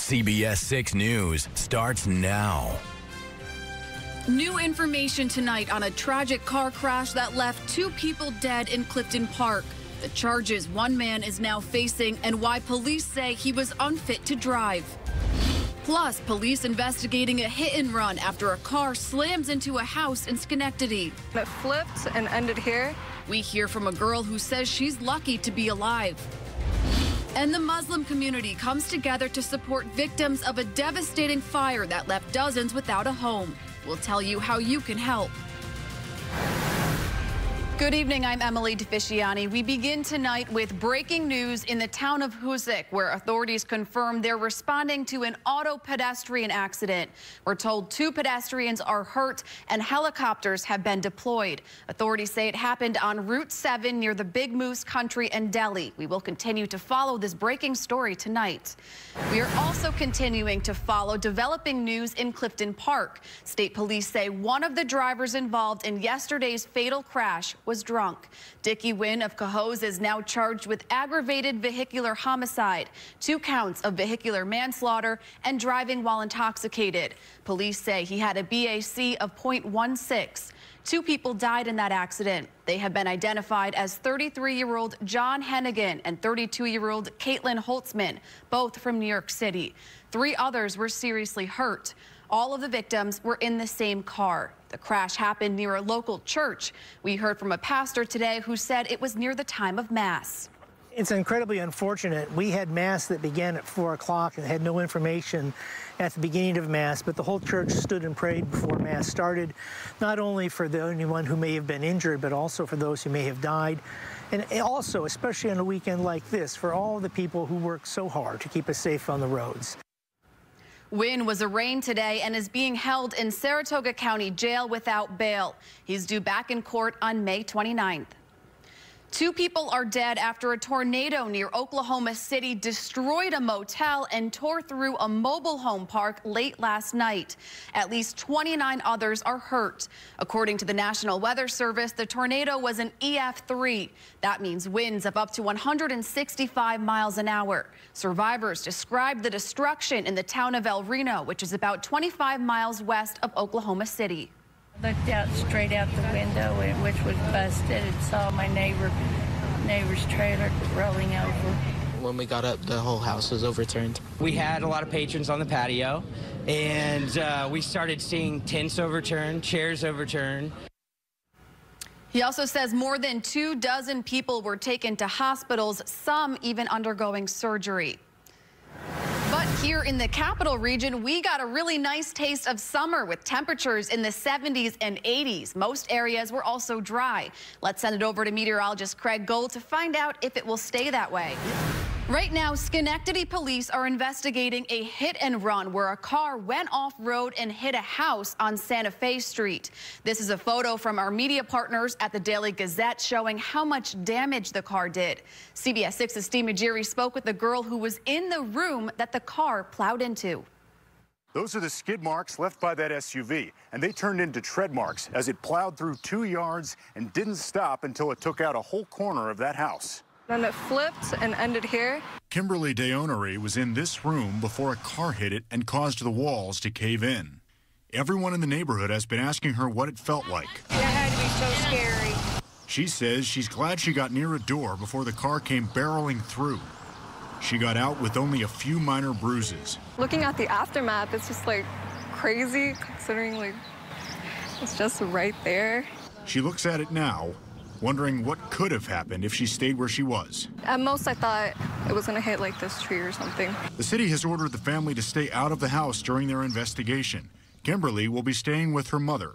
CBS6 News starts now. New information tonight on a tragic car crash that left 2 people dead in Clifton Park. The charges one man is now facing and why police say he was unfit to drive. Plus, police investigating a hit and run after a car slams into a house in Schenectady. It flipped and ended here. We hear from a girl who says she's lucky to be alive. And the Muslim community comes together to support victims of a devastating fire that left dozens without a home. We'll tell you how you can help. Good evening, I'm Emily DeFisciani. We begin tonight with breaking news in the town of Hoosick, where authorities confirm they're responding to an auto pedestrian accident. We're told 2 pedestrians are hurt and helicopters have been deployed. Authorities say it happened on Route 7 near the Big Moose Country and Deli. We will continue to follow this breaking story tonight. We are also continuing to follow developing news in Clifton Park. State police say one of the drivers involved in yesterday's fatal crash was drunk. Dickie Wynn of Cohoes is now charged with aggravated vehicular homicide, 2 counts of vehicular manslaughter, and driving while intoxicated. Police say he had a BAC of .16. 2 people died in that accident. They have been identified as 33-year-old John Hennigan and 32-year-old Caitlin Holtzman, both from New York City. 3 others were seriously hurt. All of the victims were in the same car. The crash happened near a local church. We heard from a pastor today who said it was near the time of Mass. It's incredibly unfortunate. We had Mass that began at 4 o'clock and had no information at the beginning of Mass, but the whole church stood and prayed before Mass started, not only for anyone who may have been injured, but also for those who may have died. And also, especially on a weekend like this, for all the people who work so hard to keep us safe on the roads. Wynn was arraigned today and is being held in Saratoga County Jail without bail. He's due back in court on May 29th. 2 people are dead after a tornado near Oklahoma City destroyed a motel and tore through a mobile home park late last night. At least 29 others are hurt. According to the National Weather Service, the tornado was an EF3. That means winds of up to 165 miles an hour. Survivors described the destruction in the town of El Reno, which is about 25 miles west of Oklahoma City. Looked out straight out the window, which was busted, and saw my neighbor's trailer rolling over. When we got up, the whole house was overturned. We had a lot of patrons on the patio, and we started seeing tents overturned, chairs overturned. He also says more than 24 people were taken to hospitals, some even undergoing surgery. But here in the capital region, we got a really nice taste of summer with temperatures in the 70s and 80s. Most areas were also dry. Let's send it over to meteorologist Craig Gold to find out if it will stay that way. Right now, Schenectady police are investigating a hit and run where a car went off-road and hit a house on Santa Fe Street. This is a photo from our media partners at the Daily Gazette showing how much damage the car did. CBS 6's Steve Majiri spoke with the girl who was in the room that the car plowed into. Those are the skid marks left by that SUV, and they turned into tread marks as it plowed through 2 yards and didn't stop until it took out a whole corner of that house. Then it flipped and ended here. Kimberly Deonery was in this room before a car hit it and caused the walls to cave in. Everyone in the neighborhood has been asking her what it felt like. That had to be so scary. She says she's glad she got near a door before the car came barreling through. She got out with only a few minor bruises. Looking at the aftermath, it's just like crazy considering like it's just right there. She looks at it now, wondering what could have happened if she stayed where she was. At most, I thought it was going to hit like this tree or something. The city has ordered the family to stay out of the house during their investigation. Kimberly will be staying with her mother.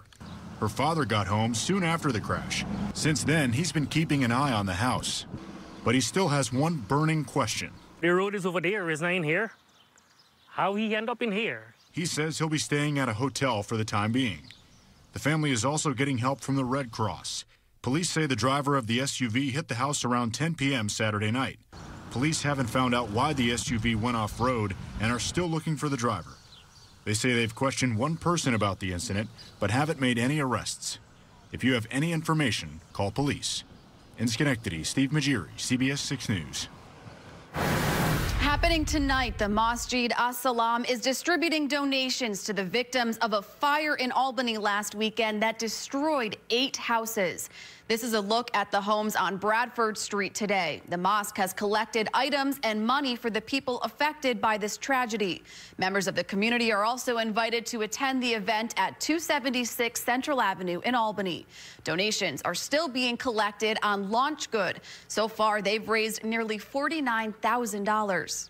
Her father got home soon after the crash. Since then, he's been keeping an eye on the house. But he still has one burning question. The road is over there, it's not in here. How he end up in here? He says he'll be staying at a hotel for the time being. The family is also getting help from the Red Cross. Police say the driver of the SUV hit the house around 10 p.m. Saturday night. Police haven't found out why the SUV went off-road and are still looking for the driver. They say they've questioned one person about the incident, but haven't made any arrests. If you have any information, call police. In Schenectady, Steve Majiri, CBS 6 News. Happening tonight, the Masjid As-Salam is distributing donations to the victims of a fire in Albany last weekend that destroyed 8 houses. This is a look at the homes on Bradford Street today. The mosque has collected items and money for the people affected by this tragedy. Members of the community are also invited to attend the event at 276 Central Avenue in Albany. Donations are still being collected on Launch Good. So far, they've raised nearly $49,000.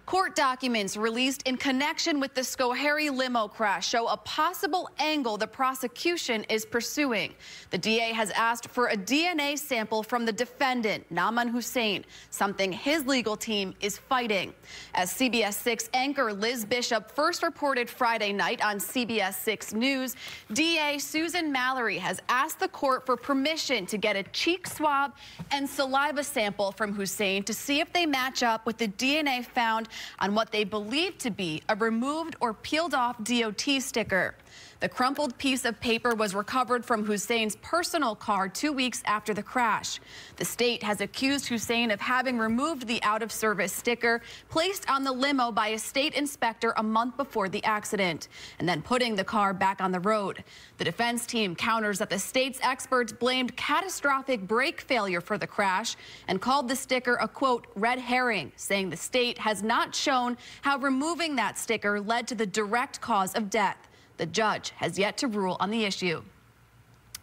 Court documents released in connection with the Scoharie limo crash show a possible angle the prosecution is pursuing. The DA has asked for a DNA sample from the defendant, Naaman Hussein, something his legal team is fighting. As CBS6 anchor Liz Bishop first reported Friday night on CBS6 News, DA Susan Mallory has asked the court for permission to get a cheek swab and saliva sample from Hussein to see if they match up with the DNA found on what they believe to be a removed or peeled off DOT sticker. The crumpled piece of paper was recovered from Hussein's personal car 2 weeks after the crash. The state has accused Hussein of having removed the out-of-service sticker placed on the limo by a state inspector a month before the accident, and then putting the car back on the road. The defense team counters that the state's experts blamed catastrophic brake failure for the crash and called the sticker a, quote, red herring, saying the state has not shown how removing that sticker led to the direct cause of death. The judge has yet to rule on the issue.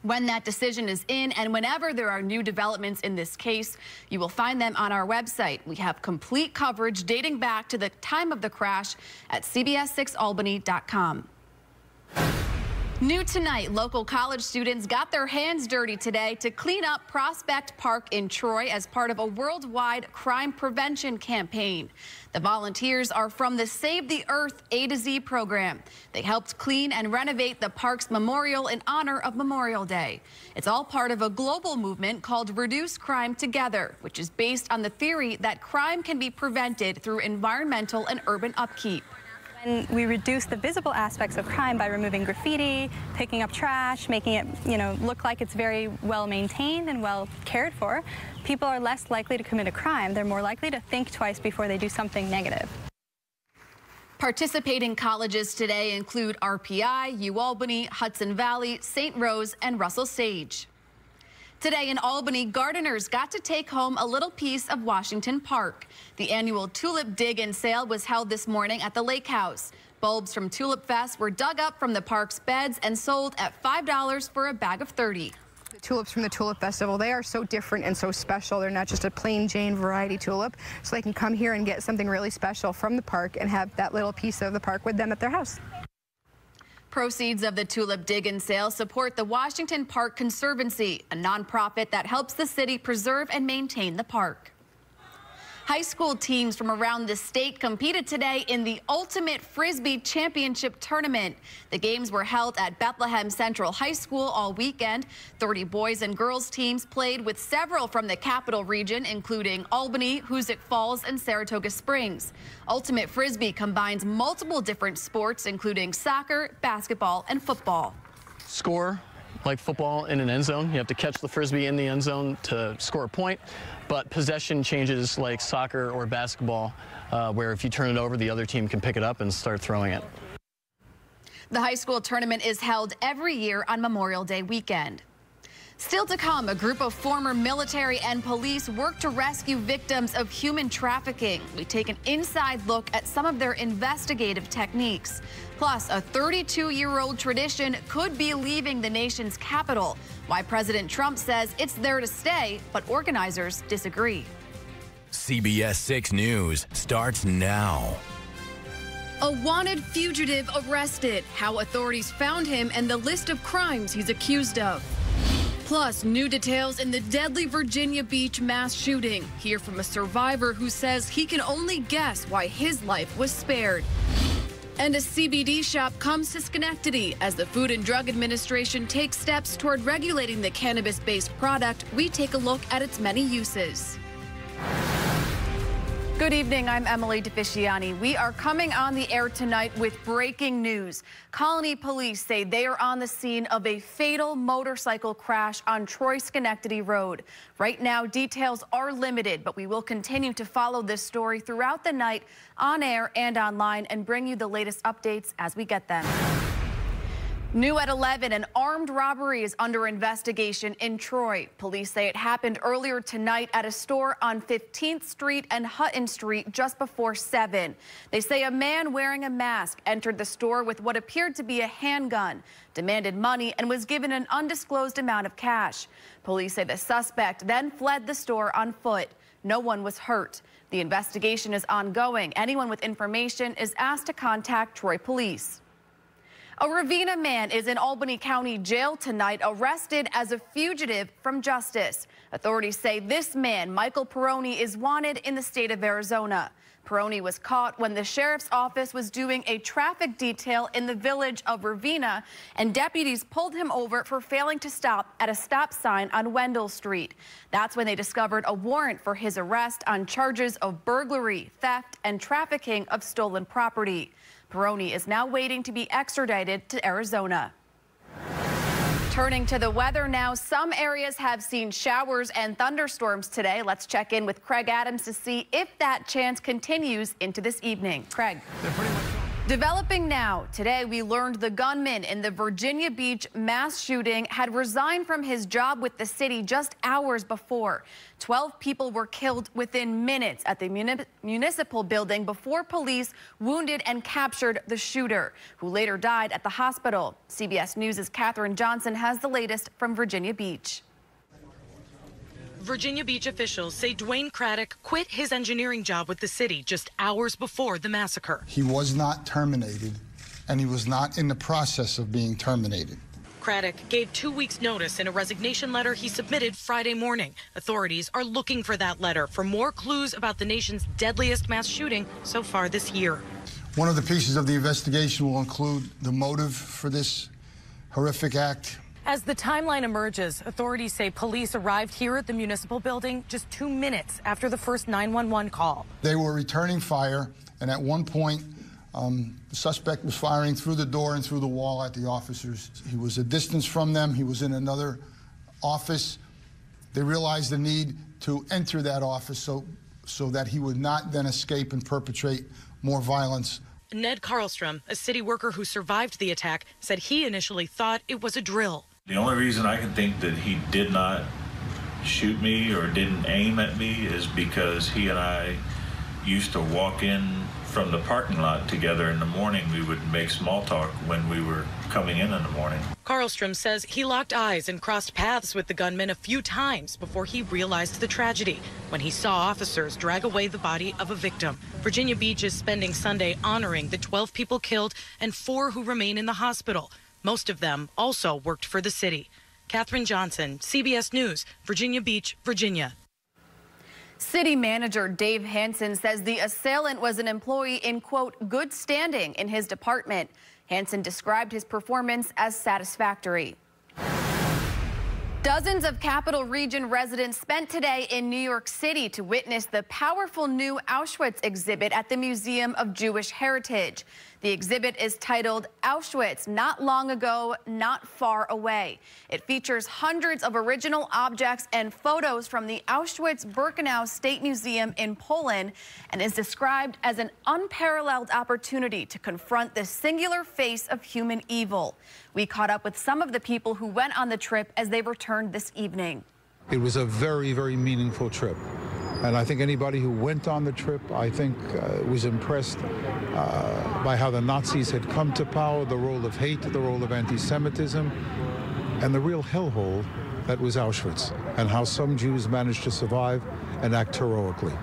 When that decision is in and whenever there are new developments in this case, you will find them on our website. We have complete coverage dating back to the time of the crash at CBS6Albany.com. New tonight, local college students got their hands dirty today to clean up Prospect Park in Troy as part of a worldwide crime prevention campaign. The volunteers are from the Save the Earth A to Z program. They helped clean and renovate the park's memorial in honor of Memorial Day. It's all part of a global movement called Reduce Crime Together, which is based on the theory that crime can be prevented through environmental and urban upkeep. When we reduce the visible aspects of crime by removing graffiti, picking up trash, making it, look like it's very well maintained and well cared for, people are less likely to commit a crime. They're more likely to think twice before they do something negative. Participating colleges today include RPI, UAlbany, Hudson Valley, St. Rose, and Russell Sage. Today in Albany, gardeners got to take home a little piece of Washington Park. The annual Tulip Dig and Sale was held this morning at the Lake House. Bulbs from Tulip Fest were dug up from the park's beds and sold at $5 for a bag of 30. The tulips from the Tulip Festival, they are so different and so special. They're not just a plain Jane variety tulip, so they can come here and get something really special from the park and have that little piece of the park with them at their house. Proceeds of the Tulip Dig and Sale support the Washington Park Conservancy, a nonprofit that helps the city preserve and maintain the park. High school teams from around the state competed today in the Ultimate Frisbee Championship Tournament. The games were held at Bethlehem Central High School all weekend. 30 boys and girls teams played with several from the capital region, including Albany, Hoosick Falls, and Saratoga Springs. Ultimate Frisbee combines multiple different sports, including soccer, basketball, and football. Score like football in an end zone. You have to catch the Frisbee in the end zone to score a point. But possession changes like soccer or basketball, where if you turn it over, the other team can pick it up and start throwing it. The high school tournament is held every year on Memorial Day weekend. Still to come, a group of former military and police work to rescue victims of human trafficking. We take an inside look at some of their investigative techniques. Plus, a 32-year-old tradition could be leaving the nation's capital. Why President Trump says it's there to stay, but organizers disagree. CBS 6 News starts now. A wanted fugitive arrested, how authorities found him and the list of crimes he's accused of. Plus, new details in the deadly Virginia Beach mass shooting. Hear from a survivor who says he can only guess why his life was spared. And a CBD shop comes to Schenectady as the Food and Drug Administration takes steps toward regulating the cannabis-based product. We take a look at its many uses. Good evening, I'm Emily DeFisciani. We are coming on the air tonight with breaking news. Colony police say they are on the scene of a fatal motorcycle crash on Troy-Schenectady Road. Right now, details are limited, but we will continue to follow this story throughout the night on air and online and bring you the latest updates as we get them. New at 11, an armed robbery is under investigation in Troy. Police say it happened earlier tonight at a store on 15th Street and Hutton Street just before 7. They say a man wearing a mask entered the store with what appeared to be a handgun, demanded money, and was given an undisclosed amount of cash. Police say the suspect then fled the store on foot. No one was hurt. The investigation is ongoing. Anyone with information is asked to contact Troy Police. A Ravenna man is in Albany County Jail tonight, arrested as a fugitive from justice. Authorities say this man, Michael Peroni, is wanted in the state of Arizona. Peroni was caught when the sheriff's office was doing a traffic detail in the village of Ravenna, and deputies pulled him over for failing to stop at a stop sign on Wendell Street. That's when they discovered a warrant for his arrest on charges of burglary, theft, and trafficking of stolen property. Peroni is now waiting to be extradited to Arizona. Turning to the weather now, some areas have seen showers and thunderstorms today. Let's check in with Craig Adams to see if that chance continues into this evening. Craig. Developing now, today we learned the gunman in the Virginia Beach mass shooting had resigned from his job with the city just hours before. 12 people were killed within minutes at the municipal building before police wounded and captured the shooter, who later died at the hospital. CBS News' Katherine Johnson has the latest from Virginia Beach. Virginia Beach officials say Dwayne Craddock quit his engineering job with the city just hours before the massacre. He was not terminated, and he was not in the process of being terminated. Craddock gave 2 weeks' notice in a resignation letter he submitted Friday morning. Authorities are looking for that letter for more clues about the nation's deadliest mass shooting so far this year. One of the pieces of the investigation will include the motive for this horrific act. As the timeline emerges, authorities say police arrived here at the municipal building just 2 minutes after the first 911 call. They were returning fire, and at one point, the suspect was firing through the door and through the wall at the officers. He was a distance from them. He was in another office. They realized the need to enter that office so that he would not then escape and perpetrate more violence. Ned Carlstrom, a city worker who survived the attack, said he initially thought it was a drill. The only reason I can think that he did not shoot me or didn't aim at me is because he and I used to walk in from the parking lot together in the morning. We would make small talk when we were coming in the morning. Carlstrom says he locked eyes and crossed paths with the gunman a few times before he realized the tragedy when he saw officers drag away the body of a victim. Virginia Beach is spending Sunday honoring the 12 people killed and 4 who remain in the hospital. Most of them also worked for the city. Katherine Johnson, CBS News, Virginia Beach, Virginia. City manager Dave Hansen says the assailant was an employee in, quote, good standing in his department. Hansen described his performance as satisfactory. Dozens of Capital Region residents spent today in New York City to witness the powerful new Auschwitz exhibit at the Museum of Jewish Heritage. The exhibit is titled Auschwitz, Not Long Ago, Not Far Away. It features hundreds of original objects and photos from the Auschwitz-Birkenau State Museum in Poland and is described as an unparalleled opportunity to confront the singular face of human evil. We caught up with some of the people who went on the trip as they returned this evening. It was a very, very meaningful trip. And I think anybody who went on the trip, I think, was impressed by how the Nazis had come to power, the role of hate, the role of anti-Semitism, and the real hellhole that was Auschwitz, and how some Jews managed to survive and act heroically.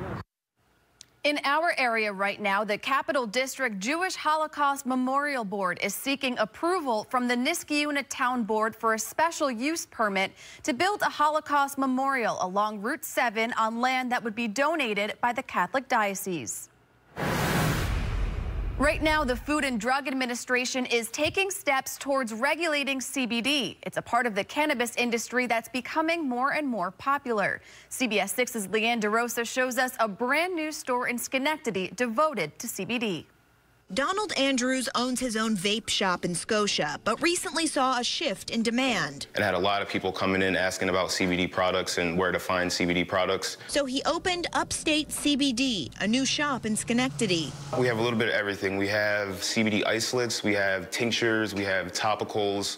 In our area right now, the Capital District Jewish Holocaust Memorial Board is seeking approval from the Niskayuna Town Board for a special use permit to build a Holocaust memorial along Route 7 on land that would be donated by the Catholic Diocese. Right now, the Food and Drug Administration is taking steps towards regulating CBD. It's a part of the cannabis industry that's becoming more and more popular. CBS 6's Leanne DeRosa shows us a brand new store in Schenectady devoted to CBD. Donald Andrews owns his own vape shop in Scotia, but recently saw a shift in demand. And had a lot of people coming in asking about CBD products and where to find CBD products. So he opened Upstate CBD, a new shop in Schenectady. We have a little bit of everything. We have CBD isolates, we have tinctures, we have topicals,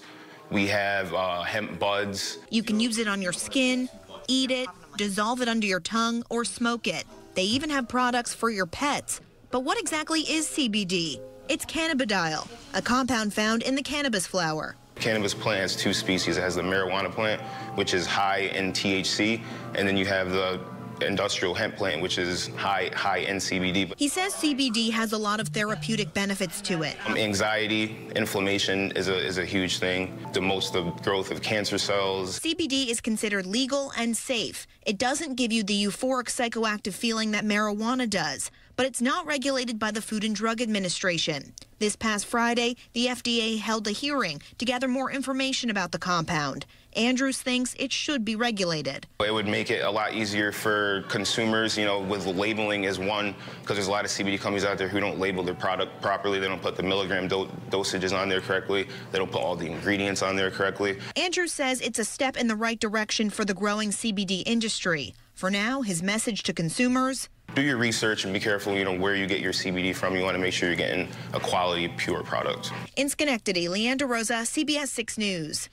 we have hemp buds. You can use it on your skin, eat it, dissolve it under your tongue, or smoke it. They even have products for your pets. But what exactly is CBD? It's cannabidiol, a compound found in the cannabis flower. Cannabis plant has two species. It has the marijuana plant, which is high in THC, and then you have the industrial hemp plant, which is high in CBD. He says CBD has a lot of therapeutic benefits to it. Anxiety, inflammation is a huge thing. Demotes the growth of cancer cells. CBD is considered legal and safe. It doesn't give you the euphoric psychoactive feeling that marijuana does, but it's not regulated by the Food and Drug Administration. This past Friday, the FDA held a hearing to gather more information about the compound. Andrews thinks it should be regulated. It would make it a lot easier for consumers, with labeling as one, because there's a lot of CBD companies out there who don't label their product properly. They don't put the milligram dosages on there correctly. They don't put all the ingredients on there correctly. Andrews says it's a step in the right direction for the growing CBD industry. For now, his message to consumers: do your research and be careful, where you get your CBD from. You want to make sure you're getting a quality, pure product. In Schenectady, Leanne DeRosa, CBS 6 News.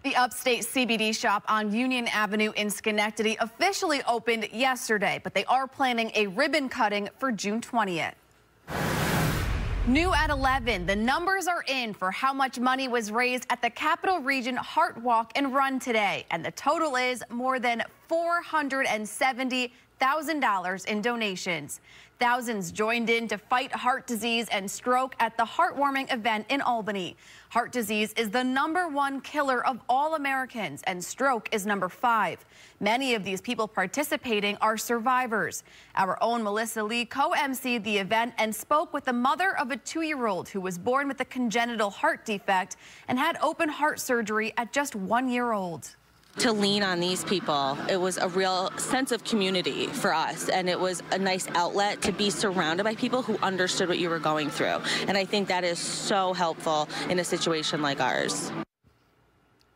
The Upstate CBD shop on Union Avenue in Schenectady officially opened yesterday, but they are planning a ribbon cutting for June 20th. New at 11, the numbers are in for how much money was raised at the Capital Region Heart Walk and Run today, and the total is more than $470,000 in donations. Thousands joined in to fight heart disease and stroke at the heartwarming event in Albany. Heart disease is the #1 killer of all Americans, and stroke is number 5. Many of these people participating are survivors. Our own Melissa Lee co-emceed the event and spoke with the mother of a 2-year-old who was born with a congenital heart defect and had open heart surgery at just 1 year old. To lean on these people, it was a real sense of community for us, and it was a nice outlet to be surrounded by people who understood what you were going through. And I think that is so helpful in a situation like ours.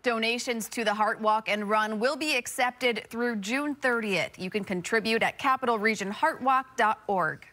Donations to the Heart Walk and Run will be accepted through June 30th. You can contribute at capitalregionheartwalk.org.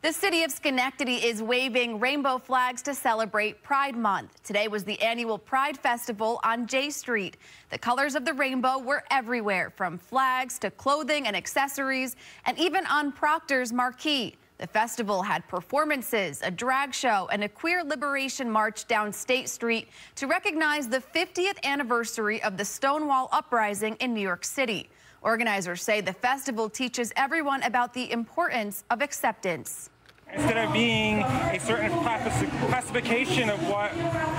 The city of Schenectady is waving rainbow flags to celebrate Pride Month. Today was the annual Pride Festival on J Street. The colors of the rainbow were everywhere, from flags to clothing and accessories, and even on Proctor's marquee. The festival had performances, a drag show, and a queer liberation march down State Street to recognize the 50th anniversary of the Stonewall Uprising in New York City. Organizers say the festival teaches everyone about the importance of acceptance. Instead of being a certain classification of what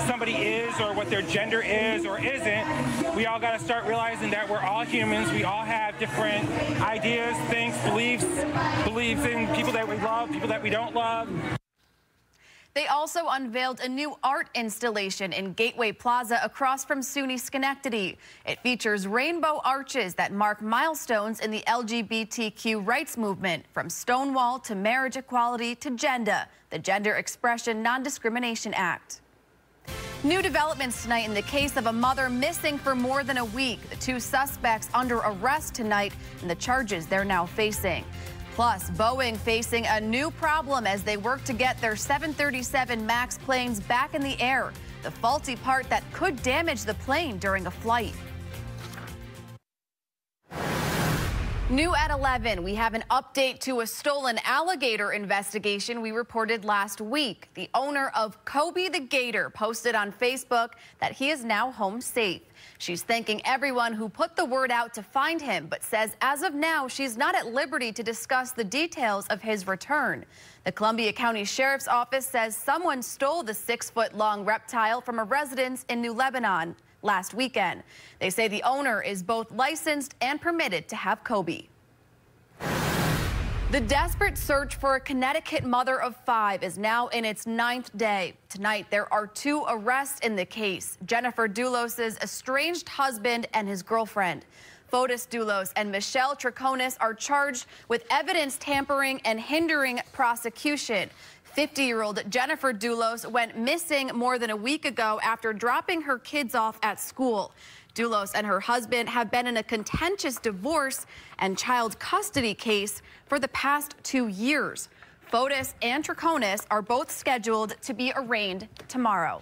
somebody is or what their gender is or isn't, we all got to start realizing that we're all humans. We all have different ideas, things, beliefs in people that we love, people that we don't love. They also unveiled a new art installation in Gateway Plaza across from SUNY Schenectady. It features rainbow arches that mark milestones in the LGBTQ rights movement, from Stonewall to marriage equality to GENDA, the Gender Expression Non-Discrimination Act. New developments tonight in the case of a mother missing for more than a week. The 2 suspects under arrest tonight and the charges they're now facing. Plus, Boeing facing a new problem as they work to get their 737 MAX planes back in the air. The faulty part that could damage the plane during a flight. New at 11, we have an update to a stolen alligator investigation we reported last week. The owner of Kobe the Gator posted on Facebook that he is now home safe. She's thanking everyone who put the word out to find him, but says as of now, she's not at liberty to discuss the details of his return. The Columbia County Sheriff's Office says someone stole the 6-foot-long reptile from a residence in New Lebanon last weekend. They say the owner is both licensed and permitted to have Kobe. The desperate search for a Connecticut mother of 5 is now in its 9th day. Tonight, there are 2 arrests in the case. Jennifer Doulos' estranged husband and his girlfriend. Fotis Doulos and Michelle Triconis are charged with evidence tampering and hindering prosecution. 50-year-old Jennifer Doulos went missing more than a week ago after dropping her kids off at school. Doulos and her husband have been in a contentious divorce and child custody case for the past 2 years. Fotis and Triconis are both scheduled to be arraigned tomorrow.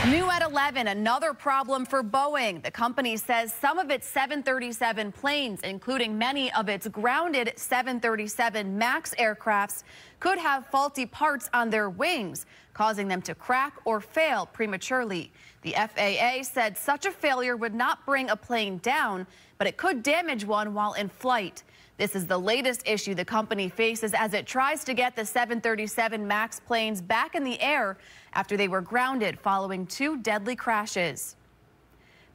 New at 11, another problem for Boeing. The company says some of its 737 planes, including many of its grounded 737 MAX aircrafts, could have faulty parts on their wings, causing them to crack or fail prematurely. The FAA said such a failure would not bring a plane down, but it could damage one while in flight. This is the latest issue the company faces as it tries to get the 737 MAX planes back in the air after they were grounded following 2 deadly crashes.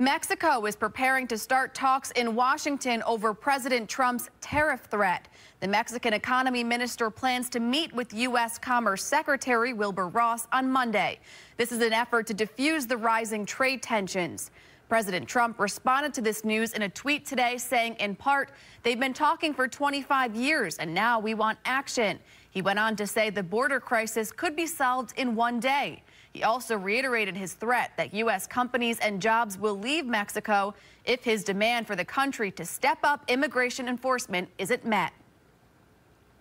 Mexico is preparing to start talks in Washington over President Trump's tariff threat. The Mexican economy minister plans to meet with U.S. Commerce Secretary Wilbur Ross on Monday. This is an effort to defuse the rising trade tensions. President Trump responded to this news in a tweet today, saying, in part, they've been talking for 25 years, and now we want action. He went on to say the border crisis could be solved in 1 day. He also reiterated his threat that U.S. companies and jobs will leave Mexico if his demand for the country to step up immigration enforcement isn't met.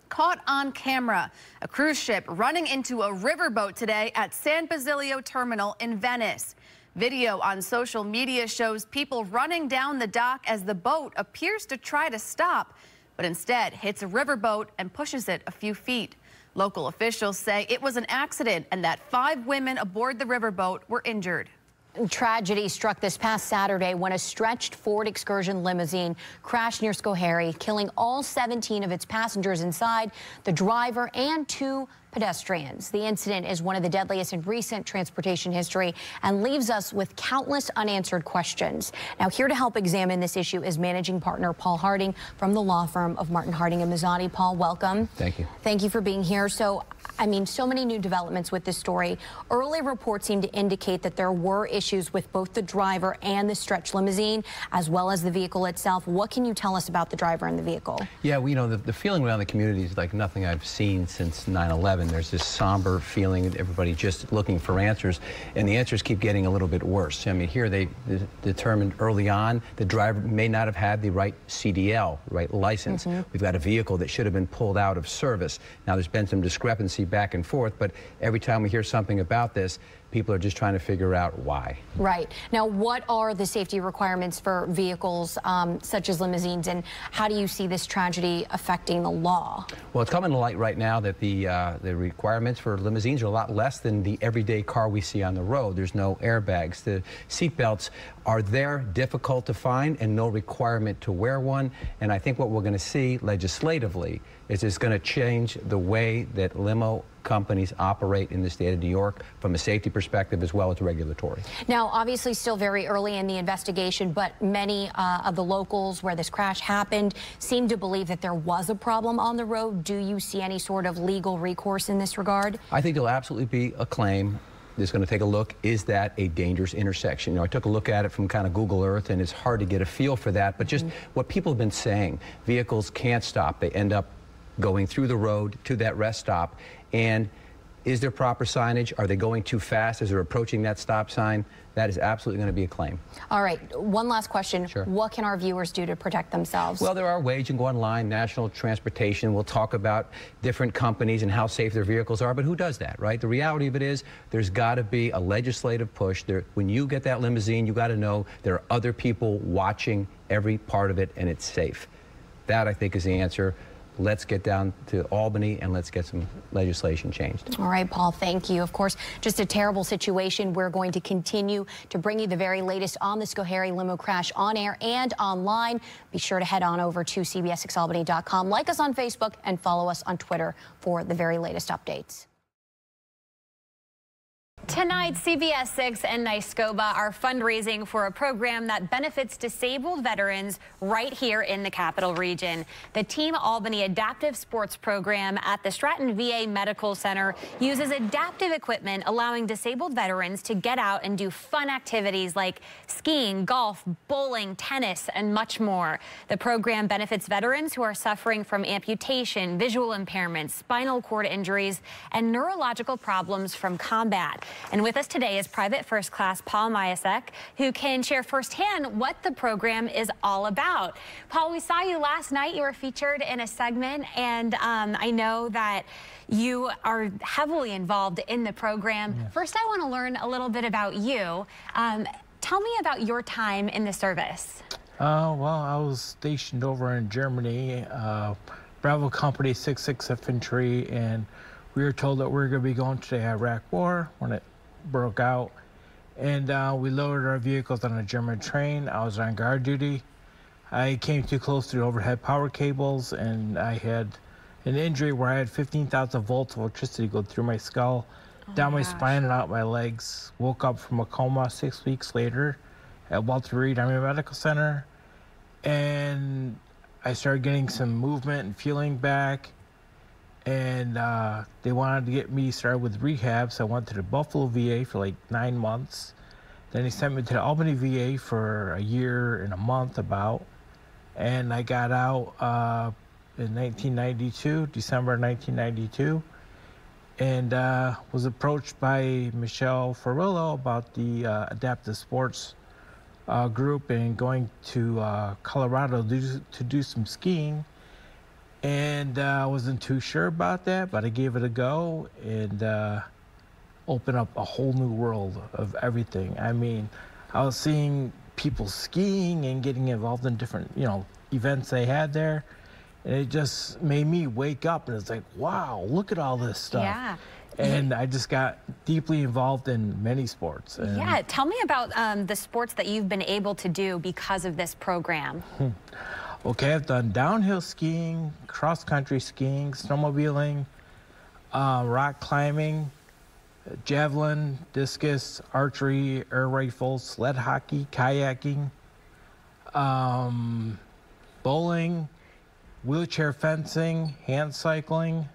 Caught on camera, a cruise ship running into a riverboat today at San Basilio Terminal in Venice. Video on social media shows people running down the dock as the boat appears to try to stop, but instead hits a riverboat and pushes it a few feet. Local officials say it was an accident and that 5 women aboard the riverboat were injured. Tragedy struck this past Saturday when a stretched Ford Excursion limousine crashed near Scoharie, killing all 17 of its passengers inside, the driver and 2 pedestrians. The incident is one of the deadliest in recent transportation history and leaves us with countless unanswered questions. Now, here to help examine this issue is managing partner Paul Harding from the law firm of Martin Harding and Mazzotti. Paul, welcome. Thank you. Thank you for being here. So, I mean, so many new developments with this story. Early reports seem to indicate that there were issues with both the driver and the stretch limousine, as well as the vehicle itself. What can you tell us about the driver and the vehicle? Yeah, well, you know, the feeling around the community is like nothing I've seen since 9/11. There's this somber feeling, everybody just looking for answers, and the answers keep getting a little bit worse. I mean, here they determined early on the driver may not have had the right CDL, right license. We've got a vehicle that should have been pulled out of service. Now, there's been some discrepancy back and forth, but every time we hear something about this, people are just trying to figure out why. Right. Now, what are the safety requirements for vehicles such as limousines, and how do you see this tragedy affecting the law? Well, it's coming to light right now that the requirements for limousines are a lot less than the everyday car we see on the road. There's no airbags. The seat belts are there, difficult to find, and no requirement to wear one. And I think what we're going to see legislatively is it's going to change the way that limo companies operate in the state of New York from a safety perspective as well as regulatory. Now, obviously still very early in the investigation, but many of the locals where this crash happened seem to believe that there was a problem on the road. Do you see any sort of legal recourse in this regard? I think there'll absolutely be a claim. It's going to take a look, is that a dangerous intersection? You know, I took a look at it from kind of Google Earth, and it's hard to get a feel for that, but just what people have been saying, vehicles can't stop. They end up going through the road to that rest stop. And is there proper signage? Are they going too fast as they're approaching that stop sign? That is absolutely going to be a claim. All right. One last question. Sure. What can our viewers do to protect themselves? Well, there are ways. You can go online, National Transportation. We'll talk about different companies and how safe their vehicles are, but who does that, right? The reality of it is there's got to be a legislative push. When you get that limousine, you got to know there are other people watching every part of it, and it's safe. That, I think, is the answer. Let's get down to Albany and let's get some legislation changed. All right, Paul, thank you. Of course, just a terrible situation. We're going to continue to bring you the very latest on the Scoharie limo crash on air and online. Be sure to head on over to CBS6Albany.com. Like us on Facebook and follow us on Twitter for the very latest updates. Tonight, CBS6 and NYSCOBA are fundraising for a program that benefits disabled veterans right here in the Capital Region. The Team Albany Adaptive Sports Program at the Stratton VA Medical Center uses adaptive equipment, allowing disabled veterans to get out and do fun activities like skiing, golf, bowling, tennis, and much more. The program benefits veterans who are suffering from amputation, visual impairments, spinal cord injuries, and neurological problems from combat. And with us today is Private First Class Paul Myasek, who can share firsthand what the program is all about. Paul, we saw you last night. You were featured in a segment, and I know that you are heavily involved in the program. Yes. First, I want to learn a little bit about you. Tell me about your time in the service. Well, I was stationed over in Germany, Bravo Company 66 Infantry, and we were told that we were going to be going to the Iraq War when it broke out. And we loaded our vehicles on a German train. I was on guard duty. I came too close to the overhead power cables, and I had an injury where I had 15,000 volts of electricity go through my skull, down my spine and out my legs. Woke up from a coma 6 weeks later at Walter Reed Army Medical Center. And I started getting some movement and feeling back. And they wanted to get me started with rehab, so I went to the Buffalo VA for like 9 months. Then they sent me to the Albany VA for a year and a month about. And I got out in 1992, December 1992, and was approached by Michelle Ferrillo about the adaptive sports group and going to Colorado to do some skiing. And I wasn't too sure about that, but I gave it a go and opened up a whole new world of everything. I mean, I was seeing people skiing and getting involved in different, events they had there. And it just made me wake up, and it's like, wow, look at all this stuff. Yeah. And I just got deeply involved in many sports. And yeah, tell me about the sports that you've been able to do because of this program. Okay, I've done downhill skiing, cross-country skiing, snowmobiling, rock climbing, javelin, discus, archery, air rifle, sled hockey, kayaking, bowling, wheelchair fencing, hand cycling,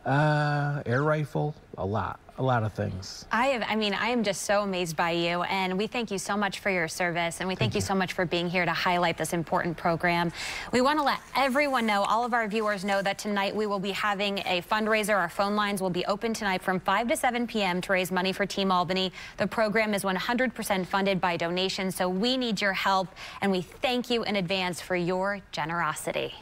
air rifle, a lot of things. I am just so amazed by you, and we thank you so much for your service, and we thank you so much for being here to highlight this important program. We want to let everyone know, all of our viewers know, that tonight we will be having a fundraiser. Our phone lines will be open tonight from 5 to 7 p.m. to raise money for Team Albany. The program is 100% funded by donations, so we need your help, and we thank you in advance for your generosity.